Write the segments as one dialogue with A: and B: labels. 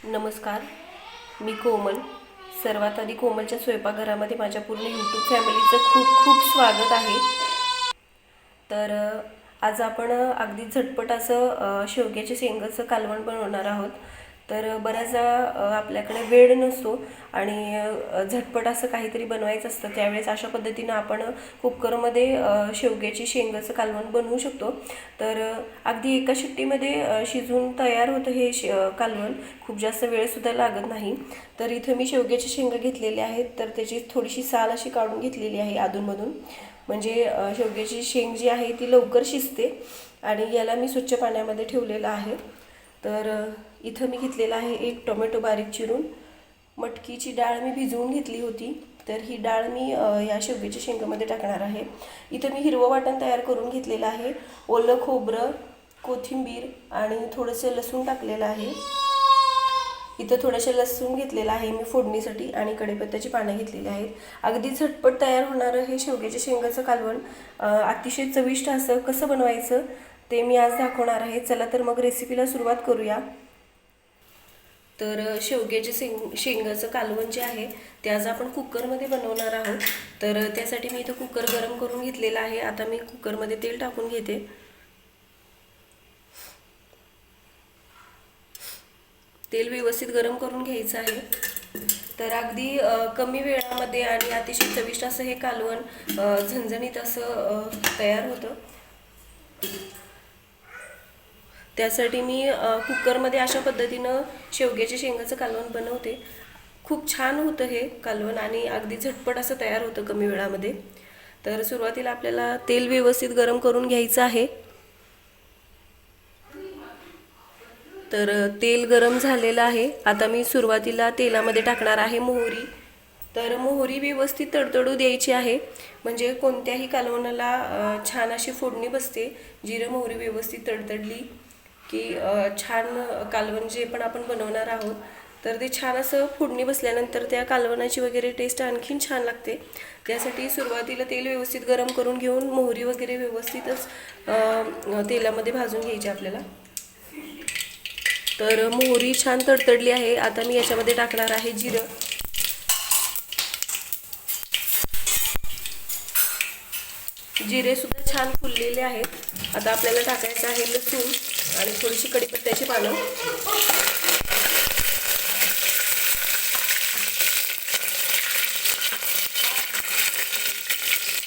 A: नमस्कार, मी कोमल. सर्वात आधी कोमलच्या स्वयंपाकघरामध्ये माझ्या पूर्ण यूट्यूब फॅमिलीचं खूप खूप स्वागत आहे. तर आज आपण अगदी झटपट असं शेवग्याच्या शेंगाचं कालवण बनवणार आहोत. तर बऱ्याचदा आपल्याकडे वेळ नसतो आणि झटपट असं काहीतरी बनवायचं असतं. त्यावेळेस अशा पद्धतीनं आपण कुकरमध्ये शेवग्याची शेंगाचं कालवण बनवू शकतो. तर अगदी एका शिट्टीमध्ये शिजून तयार होतं हे कालवण. खूप जास्त वेळसुद्धा लागत नाही. तर इथं मी शेवग्याची शेंगा घेतलेल्या आहेत. तर त्याची थोडीशी साल अशी काढून घेतलेली आहे अधूनमधून, म्हणजे शेवग्याची शेंग जी आहे ती लवकर शिजते. आणि याला मी स्वच्छ पाण्यामध्ये ठेवलेलं आहे. तर इथं मी घेतलेला आहे एक टोमॅटो बारीक चिरून. मटकीची डाळ मी भिजवून घेतली होती. तर ही डाळ मी या शेवग्याच्या शेंगामध्ये टाकणार आहे. इथं मी हिरवं वाटण तयार करून घेतलेलं आहे. ओलं खोबरं, कोथिंबीर आणि थोडंसं लसूण टाकलेलं आहे. इथं थोडंसं लसूण घेतलेलं आहे मी फोडणीसाठी आणि कढीपत्त्याची पानं घेतलेली आहेत. अगदी झटपट तयार होणारं हे शेवग्याच्या शेंगाचं कालवण अतिशय चविष्ट असं कसं बनवायचं ते मी आज दाखवणार आहे. चला तर मग रेसिपीला सुरुवात करूया. तर शेवग्याचे शेंगाचं कालवण जे आहे ते आज आपण कुकरमध्ये बनवणार आहोत. तर त्यासाठी मी इथं कुकर गरम करून घेतलेला आहे. आता मी कुकरमध्ये तेल टाकून घेते. तेल व्यवस्थित गरम करून घ्यायचं आहे. तर अगदी कमी वेळामध्ये आणि अतिशय चविष्ट असं हे कालवण झणझणीत असं तयार होतं. त्यासाठी मी कुकरमध्ये अशा पद्धतीनं शेवग्याच्या शेंगाचं कालवण बनवते. खूप छान होतं हे कालवण आणि अगदी झटपट असं तयार होतं कमी वेळामध्ये. तर सुरुवातीला आपल्याला तेल व्यवस्थित गरम करून घ्यायचं आहे. तर तेल गरम झालेलं आहे. आता मी सुरुवातीला तेलामध्ये टाकणार आहे मोहरी. तर मोहरी व्यवस्थित तडतडू द्यायची आहे, म्हणजे कोणत्याही कालवणाला छान अशी फोडणी बसते. जिरं मोहरी व्यवस्थित तडतडली की छान कालवण जे पण आपण बनवणार आहोत तर ते छान असं फोडणी बसल्यानंतर त्या कालवणाची वगैरे टेस्ट आणखीन छान लागते. त्यासाठी सुरुवातीला तेल व्यवस्थित गरम करून घेऊन मोहरी वगैरे व्यवस्थितच तेलामध्ये भाजून घ्यायची आपल्याला. तर मोहरी छान तडतडली आहे. आता मी याच्यामध्ये टाकणार आहे जिरं. जिरे सुद्धा छान फुललेले आहेत. आता आपल्याला टाकायचं आहे लसूण आणि थोडीशी कढीपत्त्याची पानं.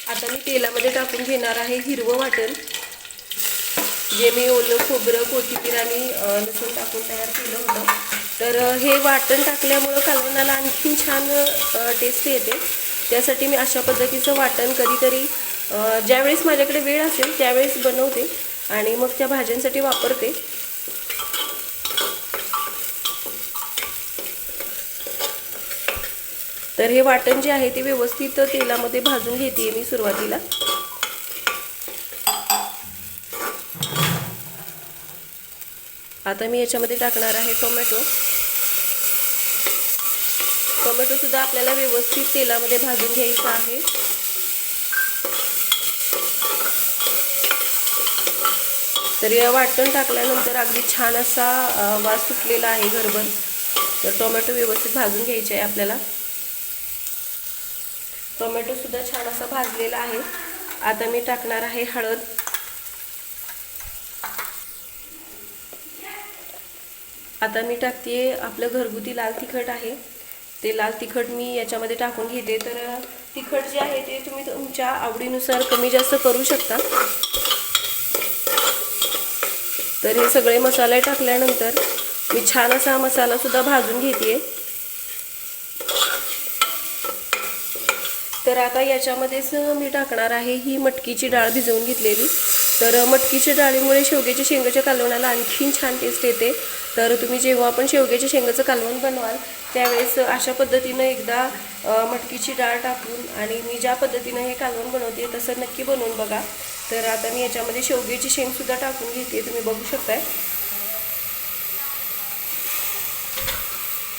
A: आता मी तेलामध्ये टाकून घेणार आहे हिरवं वाटण, जे मी ओलं खोबरं, कोथिंबीर आणि लसूण टाकून तयार केलं होतं. तर हे वाटण टाकल्यामुळं कालवणाला आणखीन छान टेस्ट येते. त्यासाठी मी अशा पद्धतीचं वाटण कधीतरी ज्यावेळेस माझ्याकडे वेळ असेल त्यावेळेस बनवते आणि मग त्या भाज्यांसाठी वापरते. तर हे वाटण जे आहे ते व्यवस्थित तेलामध्ये भाजून घेते मी सुरुवातीला. आता मी याच्यामध्ये टाकणार आहे टोमॅटो. टोमॅटो सुद्धा आपल्याला व्यवस्थित तेलामध्ये भाजून घ्यायचं आहे. तर या वाटण टाकल्यानंतर अगदी छान असा वास सुटलेला आहे घरभर. तर टोमॅटो व्यवस्थित भाजून घ्यायचे आहे आपल्याला. टोमॅटो सुद्धा छान असा भाजलेला आहे. आता मी टाकणार आहे हळद. आता मी टाकते आपलं घरगुती लाल तिखट आहे. ते लाल तिखट मी याच्यामध्ये टाकून घेते. तर तिखट जे आहे ते तुम्ही तुमच्या आवडीनुसार कमी जास्त करू शकता. तर हे सगळे मसाले टाकल्यानंतर मी छान असा मसाला सुद्धा भाजून घेते. तर आता याच्यामध्येच मी टाकणार आहे ही मटकीची डाळ भिजवून घेतलेली. तर मटकीच्या डाळीमुळे शेवग्याच्या शेंगाच्या कालवणाला आणखीन छान टेस्ट येते. तर तुम्ही जेव्हा आपण शेवग्याच्या शेंगाचं कालवण बनवाल त्यावेळेस अशा पद्धतीनं एकदा मटकीची डाळ टाकून आणि मी ज्या पद्धतीनं हे कालवण बनवते तसं नक्की बनवून बघा. तर आता मी याच्यामध्ये शेवग्याची शेंगसुद्धा टाकून घेते, तुम्ही बघू शकताय.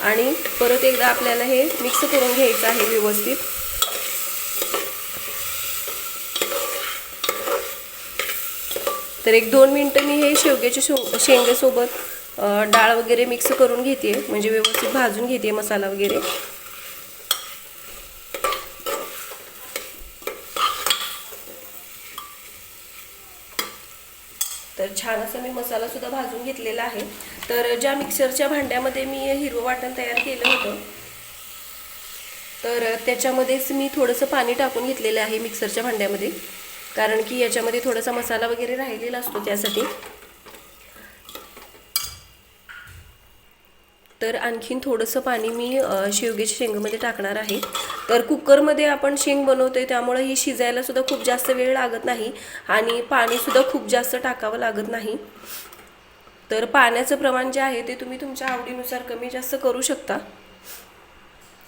A: आणि परत एकदा आपल्याला हे मिक्स करून घ्यायचं आहे व्यवस्थित. तर 1-2 मिनिटं मी हे शेवग्याच्या शेंगेसोबत डाळ वगैरे मिक्स करून घेते, म्हणजे व्यवस्थित भाजून घेते मसाला वगैरे. तर छान असं मी मसाला सुद्धा भाजून घेतलेला आहे. तर ज्या मिक्सरच्या भांड्यामध्ये मी हिरवं वाटण तयार केलं होतं, तर त्याच्यामध्येच मी थोडंसं पाणी टाकून घेतलेलं आहे मिक्सरच्या भांड्यामध्ये, कारण की याच्यामध्ये थोडासा मसाला वगैरे राहिलेला असतो त्यासाठी. तर आणखीन थोडंसं पाणी मी शेवग्याच्या शेंगामध्ये टाकणार आहे. तर कुकरमध्ये आपण शेंग बनवतोय त्यामुळे ही शिजायला सुद्धा खूप जास्त वेळ लागत नाही आणि पाणीसुद्धा खूप जास्त टाकावं लागत नाही. तर पाण्याचं प्रमाण जे आहे ते तुम्ही तुमच्या आवडीनुसार कमी जास्त करू शकता.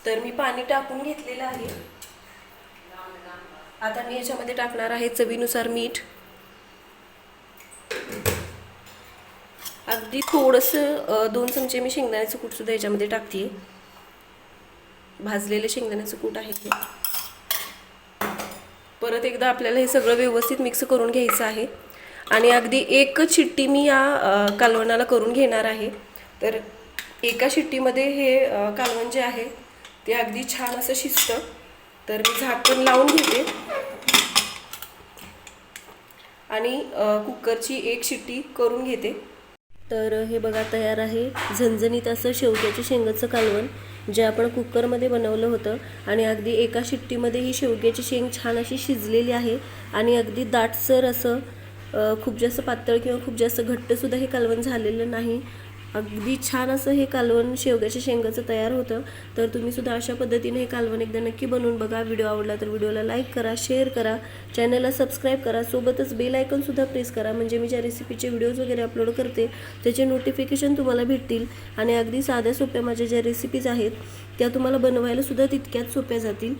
A: तर मी पाणी टाकून घेतलेलं आहे. आता मी याच्यामध्ये टाकणार आहे चवीनुसार मीठ. अगदी थोडंसं 2 चमचे मी शेंगदाण्याचं कूट सुद्धा याच्यामध्ये टाकते. भाजलेले शेंगदाण्याचं कूट आहे ते. परत एकदा आपल्याला हे सगळं व्यवस्थित मिक्स करून घ्यायचं आहे आणि अगदी 1 शिट्टी मी या कालवणाला करून घेणार आहे. तर एका शिट्टीमध्ये हे कालवण जे आहे ते अगदी छान असं शिजतं. तर मी झाकण लावून घेते आणि कुकरची 1 शिट्टी करून घेते. तर हे बघा तयार आहे झणझणीत असं शेवग्याच्या शेंगाचं कालवण, जे आपण कुकरमध्ये बनवलं होतं. आणि अगदी एका शिट्टीमध्ये ही शेवग्याची शेंग छान अशी शिजलेली आहे आणि अगदी दाटसर असं, खूप जास्त पातळ किंवा खूप जास्त घट्टसुद्धा हे कालवण झालेलं नाही. अगदी छान असं हे कालवण शेवग्याच्या शेंगाचं तयार होतं. तर तुम्हीसुद्धा अशा पद्धतीने हे कालवण एकदा नक्की बनवून बघा. व्हिडिओ आवडला तर व्हिडिओला लाईक करा, शेअर करा, चॅनलला सबस्क्राईब करा, सोबतच बेल आयकॉनसुद्धा प्रेस करा, म्हणजे मी ज्या रेसिपीचे व्हिडिओज वगैरे अपलोड करते त्याचे नोटिफिकेशन तुम्हाला भेटतील. आणि अगदी साध्या सोप्या माझ्या ज्या रेसिपीज आहेत त्या तुम्हाला बनवायला सुद्धा तितक्याच सोप्या जातील.